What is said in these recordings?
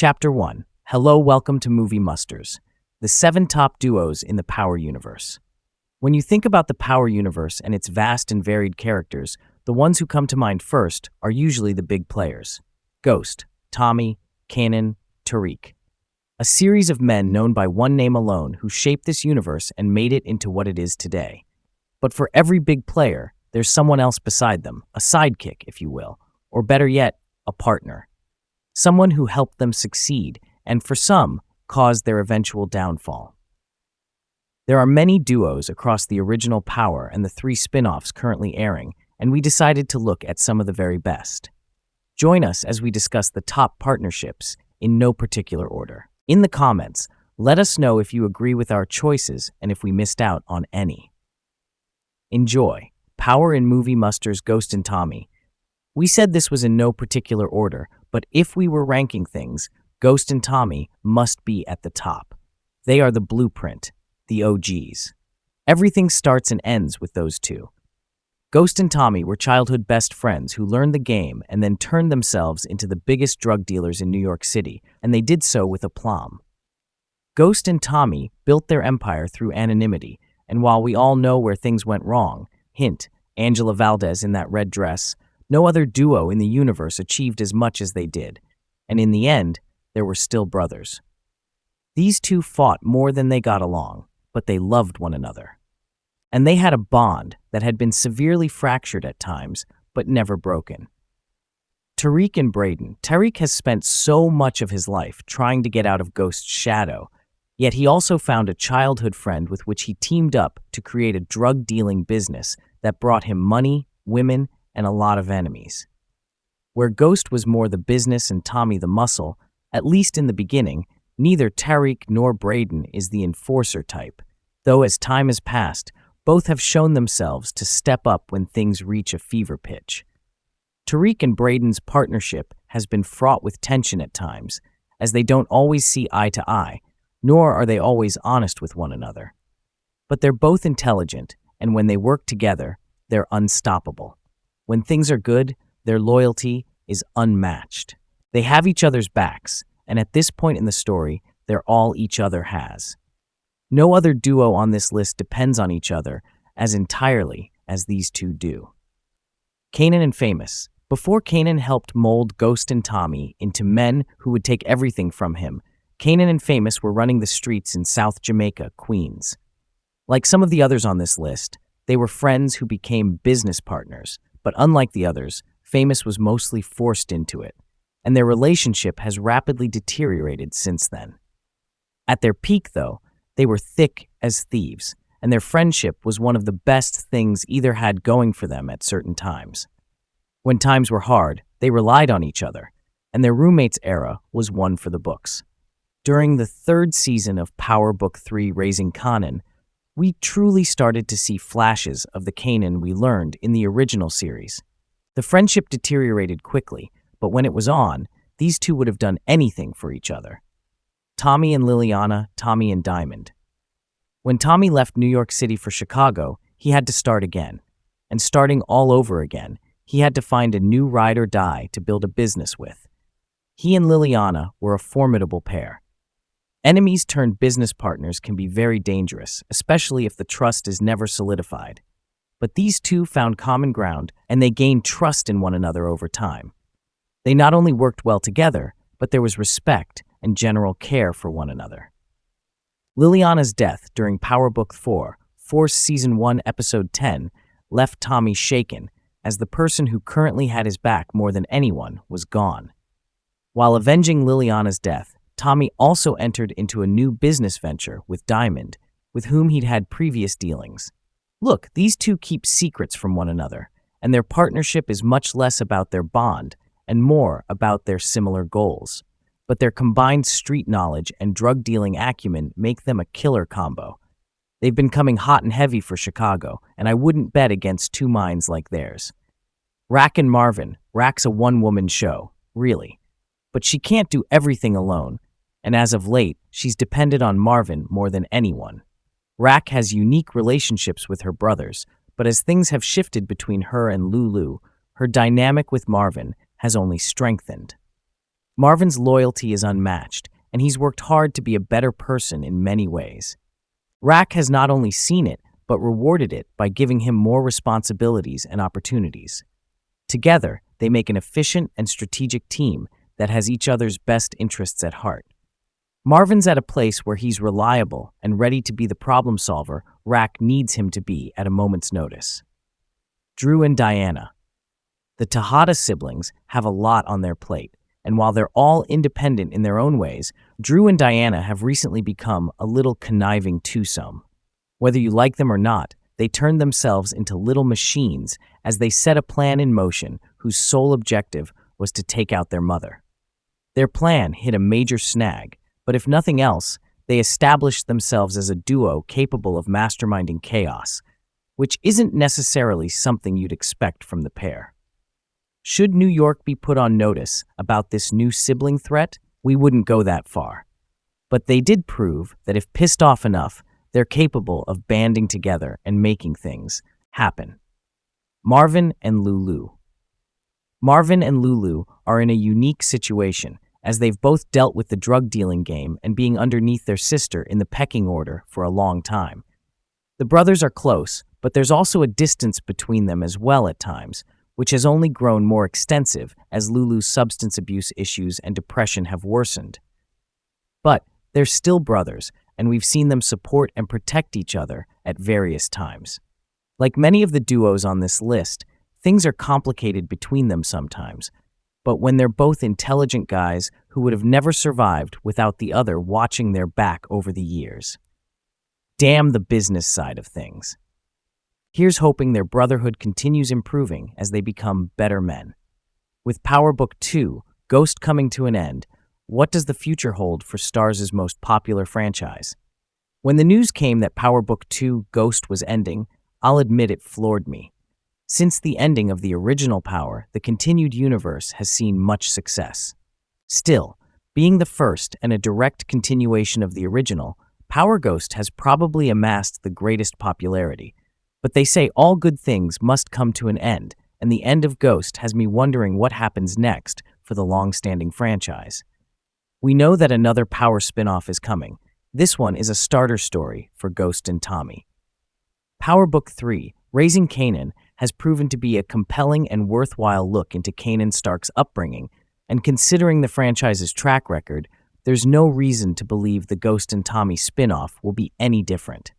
Chapter 1. Hello, welcome to Movie Musters, the 7 top duos in the Power Universe. When you think about the Power Universe and its vast and varied characters, the ones who come to mind first are usually the big players. Ghost, Tommy, Kanan, Tariq. A series of men known by one name alone who shaped this universe and made it into what it is today. But for every big player, there's someone else beside them, a sidekick, if you will, or better yet, a partner. Someone who helped them succeed, and for some, caused their eventual downfall. There are many duos across the original Power and the 3 spin-offs currently airing, and we decided to look at some of the very best. Join us as we discuss the top partnerships in no particular order. In the comments, let us know if you agree with our choices and if we missed out on any. Enjoy. Power in Movie Musters, Ghost and Tommy. We said this was in no particular order, but if we were ranking things, Ghost and Tommy must be at the top. They are the blueprint, the OGs. Everything starts and ends with those two. Ghost and Tommy were childhood best friends who learned the game and then turned themselves into the biggest drug dealers in New York City, and they did so with aplomb. Ghost and Tommy built their empire through anonymity, and while we all know where things went wrong, hint, Angela Valdez in that red dress, no other duo in the universe achieved as much as they did, and in the end, there were still brothers. These two fought more than they got along, but they loved one another. And they had a bond that had been severely fractured at times, but never broken. Tariq and Braden. Tariq has spent so much of his life trying to get out of Ghost's shadow, yet he also found a childhood friend with which he teamed up to create a drug-dealing business that brought him money, women, and a lot of enemies. Where Ghost was more the business and Tommy the muscle, at least in the beginning, neither Tariq nor Braden is the enforcer type, though as time has passed, both have shown themselves to step up when things reach a fever pitch. Tariq and Braden's partnership has been fraught with tension at times, as they don't always see eye to eye, nor are they always honest with one another. But they're both intelligent, and when they work together, they're unstoppable. When things are good, their loyalty is unmatched. They have each other's backs, and at this point in the story, they're all each other has. No other duo on this list depends on each other as entirely as these two do. Kanan and Famous. Before Kanan helped mold Ghost and Tommy into men who would take everything from him, Kanan and Famous were running the streets in South Jamaica, Queens. Like some of the others on this list, they were friends who became business partners, but unlike the others, Famous was mostly forced into it, and their relationship has rapidly deteriorated since then. At their peak, though, they were thick as thieves, and their friendship was one of the best things either had going for them at certain times. When times were hard, they relied on each other, and their roommates era was one for the books. During the 3rd season of Power Book 3, Raising Kanan, we truly started to see flashes of the Kanan we learned in the original series. The friendship deteriorated quickly, but when it was on, these two would have done anything for each other. Tommy and Liliana, Tommy and Diamond. When Tommy left New York City for Chicago, he had to start again. And starting all over again, he had to find a new ride or die to build a business with. He and Liliana were a formidable pair. Enemies turned business partners can be very dangerous, especially if the trust is never solidified. But these two found common ground, and they gained trust in one another over time. They not only worked well together, but there was respect and general care for one another. Liliana's death during Power Book 4, Force Season 1, Episode 10, left Tommy shaken, as the person who currently had his back more than anyone was gone. While avenging Liliana's death, Tommy also entered into a new business venture with Diamond, with whom he'd had previous dealings. Look, these two keep secrets from one another, and their partnership is much less about their bond and more about their similar goals. But their combined street knowledge and drug-dealing acumen make them a killer combo. They've been coming hot and heavy for Chicago, and I wouldn't bet against two minds like theirs. Rack and Marvin. Rack's a one-woman show, really. But she can't do everything alone, and as of late, she's depended on Marvin more than anyone. Rack has unique relationships with her brothers, but as things have shifted between her and Lulu, her dynamic with Marvin has only strengthened. Marvin's loyalty is unmatched, and he's worked hard to be a better person in many ways. Rack has not only seen it, but rewarded it by giving him more responsibilities and opportunities. Together, they make an efficient and strategic team that has each other's best interests at heart. Marvin's at a place where he's reliable and ready to be the problem solver Rack needs him to be at a moment's notice. Drew and Diana. The Tejada siblings have a lot on their plate, and while they're all independent in their own ways, Drew and Diana have recently become a little conniving twosome. Whether you like them or not, they turn themselves into little machines as they set a plan in motion whose sole objective was to take out their mother. Their plan hit a major snag, but if nothing else, they established themselves as a duo capable of masterminding chaos, which isn't necessarily something you'd expect from the pair. Should New York be put on notice about this new sibling threat, we wouldn't go that far. But they did prove that if pissed off enough, they're capable of banding together and making things happen. Marvin and Lulu. Marvin and Lulu are in a unique situation, as they've both dealt with the drug dealing game and being underneath their sister in the pecking order for a long time. The brothers are close, but there's also a distance between them as well at times, which has only grown more extensive as Lulu's substance abuse issues and depression have worsened. But they're still brothers, and we've seen them support and protect each other at various times. Like many of the duos on this list, things are complicated between them sometimes, but when they're both intelligent guys who would have never survived without the other watching their back over the years. Damn the business side of things. Here's hoping their brotherhood continues improving as they become better men. With Power Book 2, Ghost coming to an end, what does the future hold for Starz' most popular franchise? When the news came that Power Book 2, Ghost was ending, I'll admit it floored me. Since the ending of the original Power, the continued universe has seen much success. Still, being the first and a direct continuation of the original, Power Ghost has probably amassed the greatest popularity. But they say all good things must come to an end, and the end of Ghost has me wondering what happens next for the long-standing franchise. We know that another Power spin-off is coming. This one is a starter story for Ghost and Tommy. Power Book 3, Raising Kanan, has proven to be a compelling and worthwhile look into Kanan Stark's upbringing, and considering the franchise's track record, there's no reason to believe the Ghost and Tommy spin-off will be any different.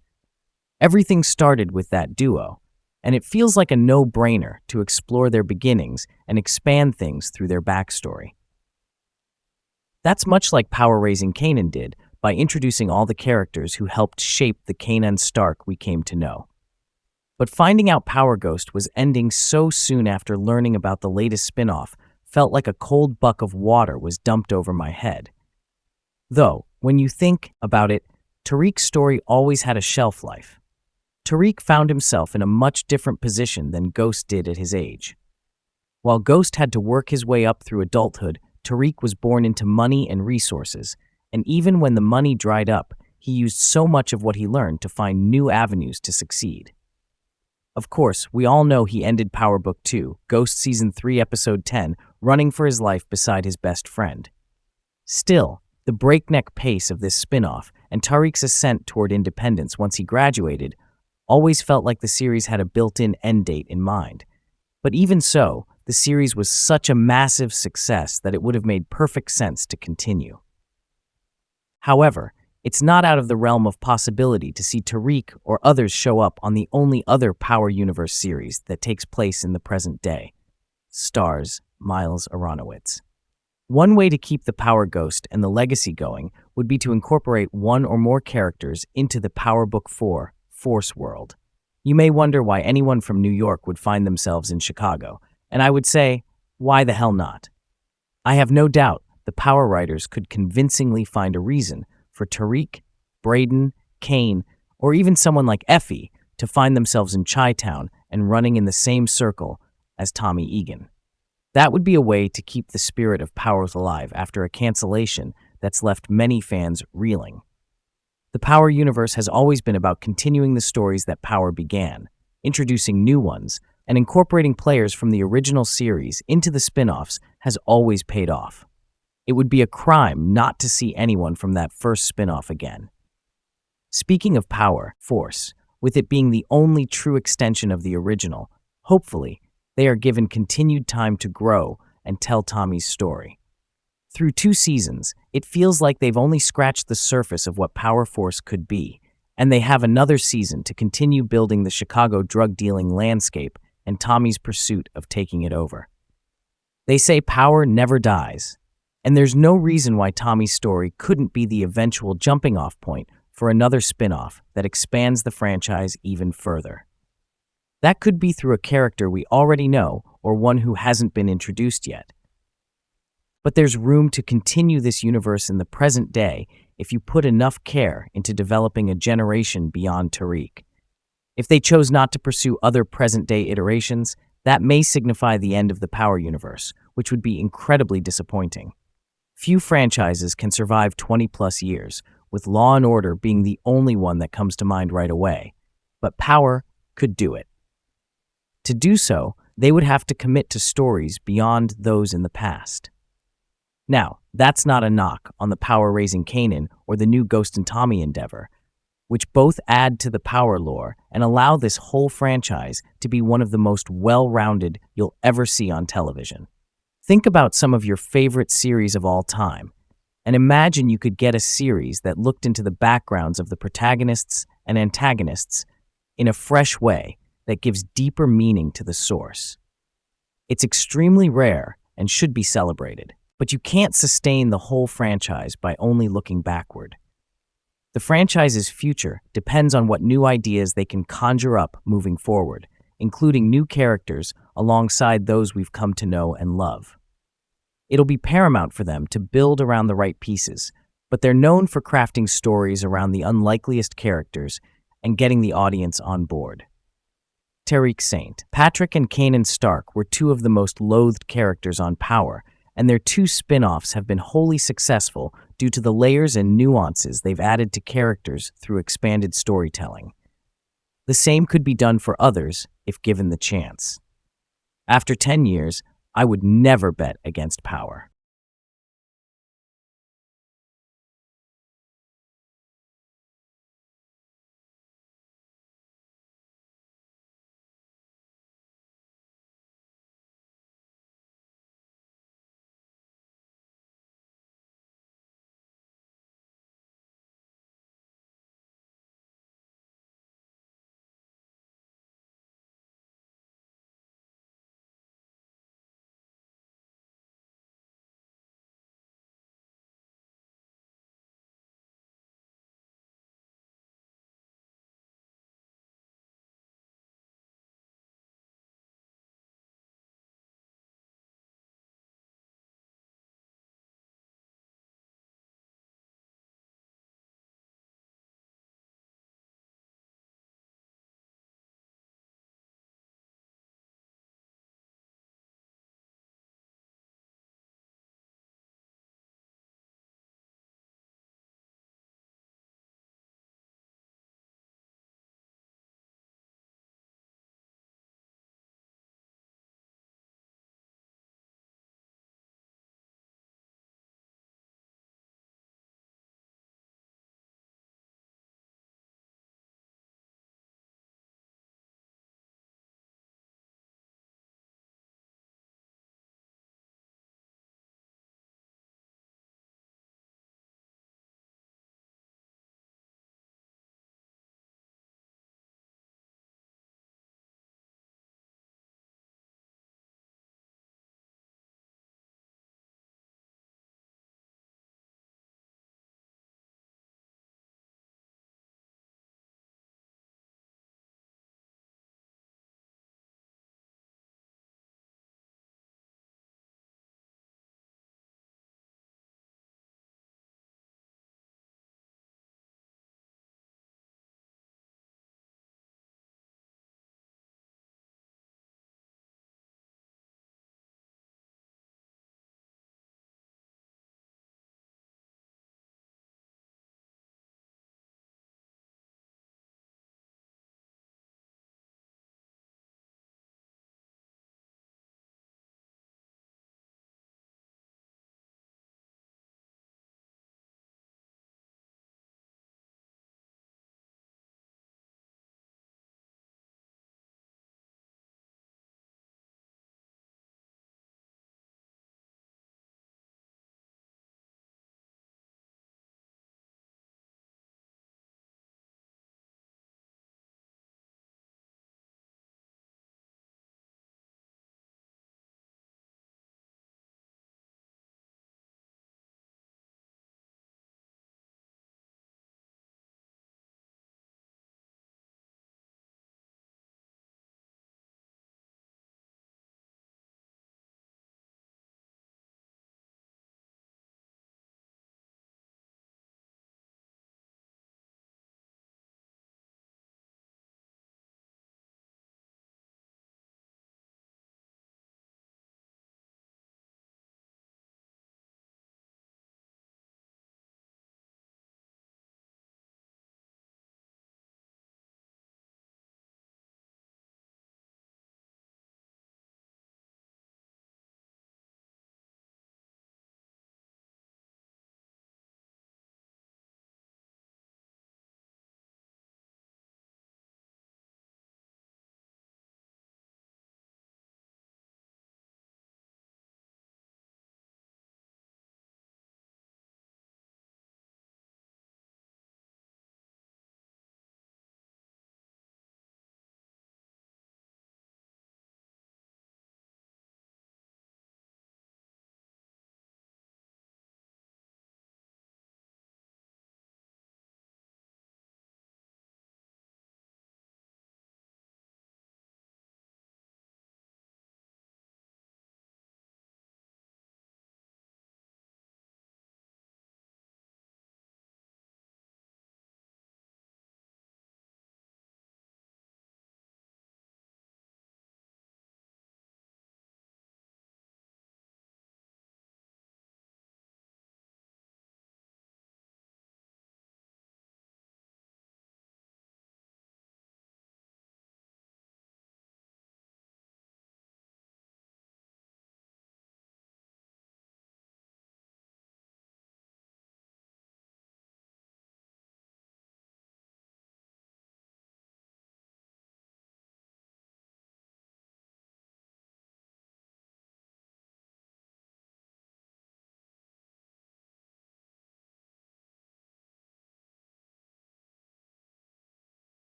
Everything started with that duo, and it feels like a no-brainer to explore their beginnings and expand things through their backstory. That's much like Power Raising Kanan did by introducing all the characters who helped shape the Kanan Stark we came to know. But finding out Power Ghost was ending so soon after learning about the latest spin-off felt like a cold buck of water was dumped over my head. Though, when you think about it, Tariq's story always had a shelf life. Tariq found himself in a much different position than Ghost did at his age. While Ghost had to work his way up through adulthood, Tariq was born into money and resources, and even when the money dried up, he used so much of what he learned to find new avenues to succeed. Of course, we all know he ended Power Book 2, Ghost Season 3, Episode 10, running for his life beside his best friend. Still, the breakneck pace of this spin-off and Tariq's ascent toward independence once he graduated always felt like the series had a built-in end date in mind. But even so, the series was such a massive success that it would have made perfect sense to continue. However, it's not out of the realm of possibility to see Tariq or others show up on the only other Power Universe series that takes place in the present day. Stars, Miles Aronowitz. One way to keep the Power Ghost and the legacy going would be to incorporate one or more characters into the Power Book 4 Force world. You may wonder why anyone from New York would find themselves in Chicago, and I would say, why the hell not? I have no doubt the Power writers could convincingly find a reason for Tariq, Braden, Kane, or even someone like Effie to find themselves in Chi-Town and running in the same circle as Tommy Egan. That would be a way to keep the spirit of Power alive after a cancellation that's left many fans reeling. The Power universe has always been about continuing the stories that Power began, introducing new ones, and incorporating players from the original series into the spin-offs has always paid off. It would be a crime not to see anyone from that first spin-off again. Speaking of power, Force, with it being the only true extension of the original, hopefully, they are given continued time to grow and tell Tommy's story. Through 2 seasons, it feels like they've only scratched the surface of what Power Force could be, and they have another season to continue building the Chicago drug-dealing landscape and Tommy's pursuit of taking it over. They say power never dies, and there's no reason why Tommy's story couldn't be the eventual jumping-off point for another spin-off that expands the franchise even further. That could be through a character we already know or one who hasn't been introduced yet. But there's room to continue this universe in the present day if you put enough care into developing a generation beyond Tariq. If they chose not to pursue other present-day iterations, that may signify the end of the Power universe, which would be incredibly disappointing. Few franchises can survive 20-plus years, with Law & Order being the only one that comes to mind right away. But Power could do it. To do so, they would have to commit to stories beyond those in the past. Now, that's not a knock on the power-raising Kanan or the new Ghost and Tommy endeavor, which both add to the Power lore and allow this whole franchise to be one of the most well-rounded you'll ever see on television. Think about some of your favorite series of all time, and imagine you could get a series that looked into the backgrounds of the protagonists and antagonists in a fresh way that gives deeper meaning to the source. It's extremely rare and should be celebrated, but you can't sustain the whole franchise by only looking backward. The franchise's future depends on what new ideas they can conjure up moving forward, including new characters alongside those we've come to know and love. It'll be paramount for them to build around the right pieces, but they're known for crafting stories around the unlikeliest characters and getting the audience on board. Tariq Saint. Patrick and Kanan Stark were two of the most loathed characters on Power, and their 2 spin-offs have been wholly successful due to the layers and nuances they've added to characters through expanded storytelling. The same could be done for others if given the chance. After 10 years, I would never bet against Power.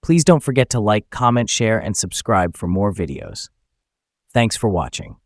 Please don't forget to like, comment, share, and subscribe for more videos. Thanks for watching.